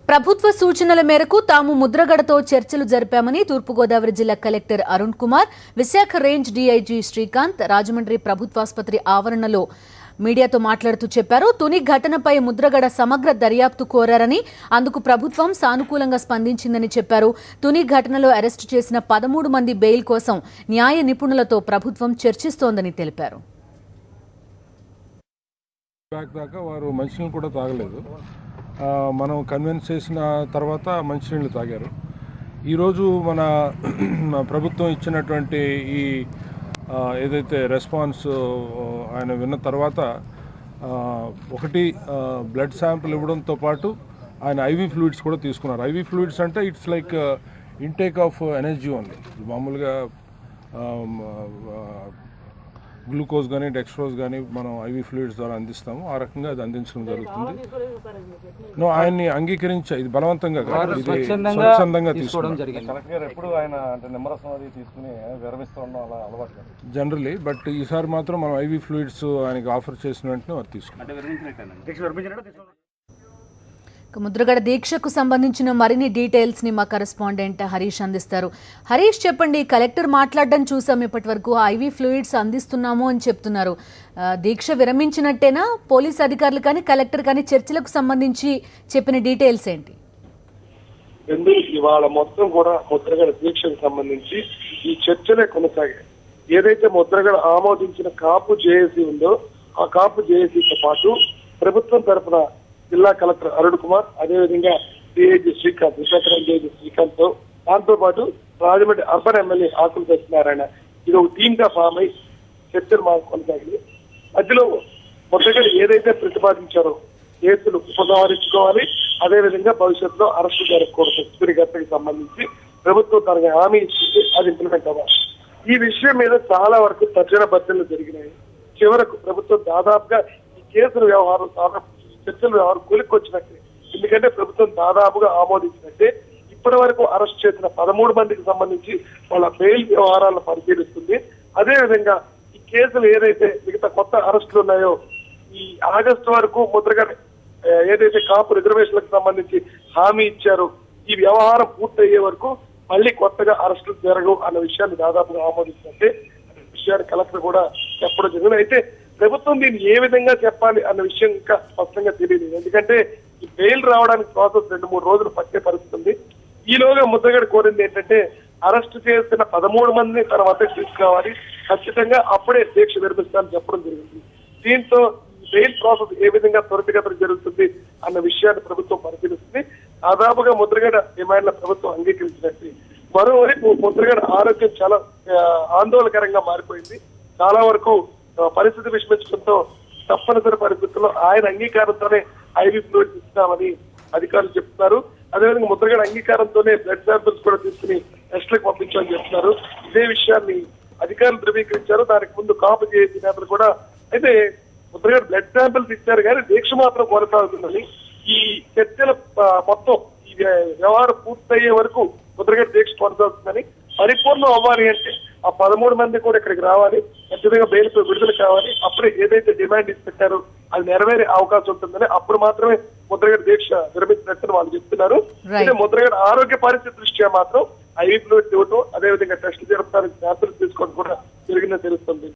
ప్రభుత్వ సూచనల మేరకు తాము ముద్రగడతో చర్చలు జరిపామని తూర్పుగోదావరి జిల్లా collector Arun Kumar, Visakha range DIG Srikanth Rajahmundry ప్రభుత్వాసుపత్రి ఆవరణలో మీడియాతో మాట్లాడుతూ చెప్పారు. తుని ఘటనపై ముద్రగడ సమగ్ర దర్యాప్తు కోరారని, అందుకు ప్రభుత్వం సానుకూలంగా స్పందించిందని చెప్పారు. తుని ఘటనలో అరెస్టు చేసిన 13 మంది బెయిల్ కోసం న్యాయ నిపుణులతో ప్రభుత్వం చర్చిస్తోందని తెలిపారు. మనం కన్విన్స్ చేసిన తర్వాత మంచినీళ్ళు తాగారు. ఈరోజు మన ప్రభుత్వం ఇచ్చినటువంటి ఈ ఏదైతే రెస్పాన్స్ ఆయన విన్న తర్వాత ఒకటి బ్లడ్ శాంపిల్ ఇవ్వడంతో పాటు ఆయన ఐవీ ఫ్లూయిడ్స్ కూడా తీసుకున్నారు. ఐవీ ఫ్లూయిడ్స్ అంటే it's like intake of energy only. మామూలుగా గ్లూకోజ్ కానీ డెక్స్ట్రోజ్ కానీ మనం ఐవీ ఫ్లూయిడ్స్ ద్వారా అందిస్తాము. ఆ రకంగా అది అందించడం జరుగుతుంది. ఆయన్ని అంగీకరించా, ఇది బలవంతంగా కాదు, ఇది స్వచ్ఛందంగా తీసుకోవడం జనరలీ. బట్ ఈసారి మాత్రం మనం ఐవీ ఫ్లూయిడ్స్ ఆయనకి ఆఫర్ చేసిన వెంటనే అది తీసుకున్నాం. ముద్రగడ దీక్షకు సంబంధించిన మరిన్ని డీటెయిల్స్ ని మా కరెస్పాండెంట్ హరీష్ అందిస్తారు. హరీష్, చెప్పండి, కలెక్టర్ మాట్లాడడం చూసాం, ఇప్పటి వరకు ఐవీ ఫ్లూయిడ్స్ అందిస్తున్నాము అని చెప్తున్నారు. దీక్ష విరమించినట్టేనా? పోలీస్ అధికారులు కానీ కలెక్టర్ కానీ చర్చలకు సంబంధించి చెప్పిన డీటెయిల్స్ ఏంటి? ఇవాళ మొత్తం కూడా ముద్రగడ దీక్షకు సంబంధించి ఈ చర్చలే కొనసాగాయి. ఏదైతే ముద్రగడ ఆమోదించిన కాపు జేఏసీ ఉందో ఆ కాపు జేఏసీతో పాటు ప్రభుత్వం తరఫున జిల్లా కలెక్టర్ అరుణ్ కుమార్, అదేవిధంగా డిఐజీ శ్రీకాంత్, విశాఖ డిఐజీ శ్రీకాంత్ తో దాంతో పాటు రాజమండ్రి అర్బన్ ఎమ్మెల్యే ఆకుల సత్యనారాయణ, ఇది ఒక టీమ్ గా ఫామ్ అయి చర్చలు కొనసాగింది. మధ్యలో ముద్రగడ ఏదైతే ప్రతిపాదించారో కేసులు ఉపసంహరించుకోవాలి, అదేవిధంగా భవిష్యత్తులో అరెస్టు జరగకూడదు, తుని ఘటనకు సంబంధించి ప్రభుత్వం తనకి హామీ ఇచ్చింది, అది ఇంప్లిమెంట్ అవ్వాలి. ఈ విషయం మీద చాలా వరకు తర్జన భర్జనలు జరిగినాయి. చివరకు ప్రభుత్వం దాదాపుగా ఈ కేసుల వ్యవహారం చర్చలు వ్యవహారం కూలికొచ్చినట్టే. ఎందుకంటే ప్రభుత్వం దాదాపుగా ఆమోదించినట్టే ఇప్పటి వరకు అరెస్ట్ చేసిన 13 మందికి సంబంధించి వాళ్ళ బెయిల్ వ్యవహారాలను పరిశీలిస్తుంది. అదేవిధంగా ఈ కేసులు ఏదైతే మిగతా కొత్త అరెస్టులు ఉన్నాయో ఈ ఆగస్టు వరకు ముద్రగడ ఏదైతే కాపు రిజర్వేషన్లకు సంబంధించి హామీ ఇచ్చారో ఈ వ్యవహారం పూర్తయ్యే వరకు మళ్ళీ కొత్తగా అరెస్టులు జరగవు అన్న విషయాన్ని దాదాపుగా ఆమోదించినట్టే. విషయాన్ని కలెక్టర్ కూడా చెప్పడం జరిగింది. అయితే ప్రభుత్వం దీన్ని ఏ విధంగా చెప్పాలి అన్న విషయం ఇంకా స్పష్టంగా తెలియదు. ఎందుకంటే ఈ బెయిల్ రావడానికి ప్రాసెస్ 2-3 రోజులు పట్టే పరిస్థితి ఉంది. ఈలోగా ముద్రగడ కోరింది ఏంటంటే అరెస్ట్ చేసిన 13 మందిని తన వద్దకు తీసుకురావాలి, ఖచ్చితంగా అప్పుడే దీక్ష విరమిస్తానని చెప్పడం జరిగింది. దీంతో బెయిల్ ప్రాసెస్ ఏ విధంగా త్వరితగతిన జరుగుతుంది అన్న విషయాన్ని ప్రభుత్వం పరిశీలిస్తుంది. దాదాపుగా ముద్రగడ డిమాండ్ల ప్రభుత్వం అంగీకరించినట్టు. మరోవైపు ముద్రగడ ఆరోగ్యం చాలా ఆందోళనకరంగా మారిపోయింది. చాలా వరకు పరిస్థితి విషమించడంతో తప్పనిసరి పరిస్థితుల్లో ఆయన అంగీకారంతోనే ఐవీ ఫ్లూయిడ్స్ ఇస్తామని అధికారులు చెప్తున్నారు. అదేవిధంగా ముద్రగడ అంగీకారంతోనే బ్లడ్ శాంపిల్స్ కూడా తీసుకుని టెస్టులకు పంపించాలని చెప్తున్నారు. ఇదే విషయాన్ని అధికారులు ధృవీకరించారు. దానికి ముందు కాపు చేసిన నేతలు కూడా. అయితే ముద్రగడ బ్లడ్ శాంపిల్స్ ఇచ్చారు కానీ దీక్ష మాత్రం కొనసాగుతుందని, ఈ చర్చల మొత్తం ఈ వ్యవహారం పూర్తయ్యే వరకు ముద్రగడ దీక్ష కొనసాగుతుందని, పరిపూర్ణం అవ్వాలి అంటే ఆ 13 మంది కూడా ఇక్కడికి రావాలి, ఖచ్చితంగా బెయిల్ విడుదల కావాలి, అప్పుడే ఏదైతే డిమాండ్ ఇచ్చి పెట్టారో అది నెరవేరే అవకాశం ఉంటుందని, అప్పుడు మాత్రమే ముద్రగడ దీక్ష విరమించినట్టు వాళ్ళు చెప్తున్నారు. అయితే ముద్రగడ ఆరోగ్య పరిస్థితి దృష్ట్యా మాత్రం ఐవీ ఫ్లూయిడ్స్ ఇవ్వటం, అదేవిధంగా టెస్టులు జరపడానికి శాంపిల్స్ తీసుకోవడం కూడా జరిగిందని తెలుస్తుంది.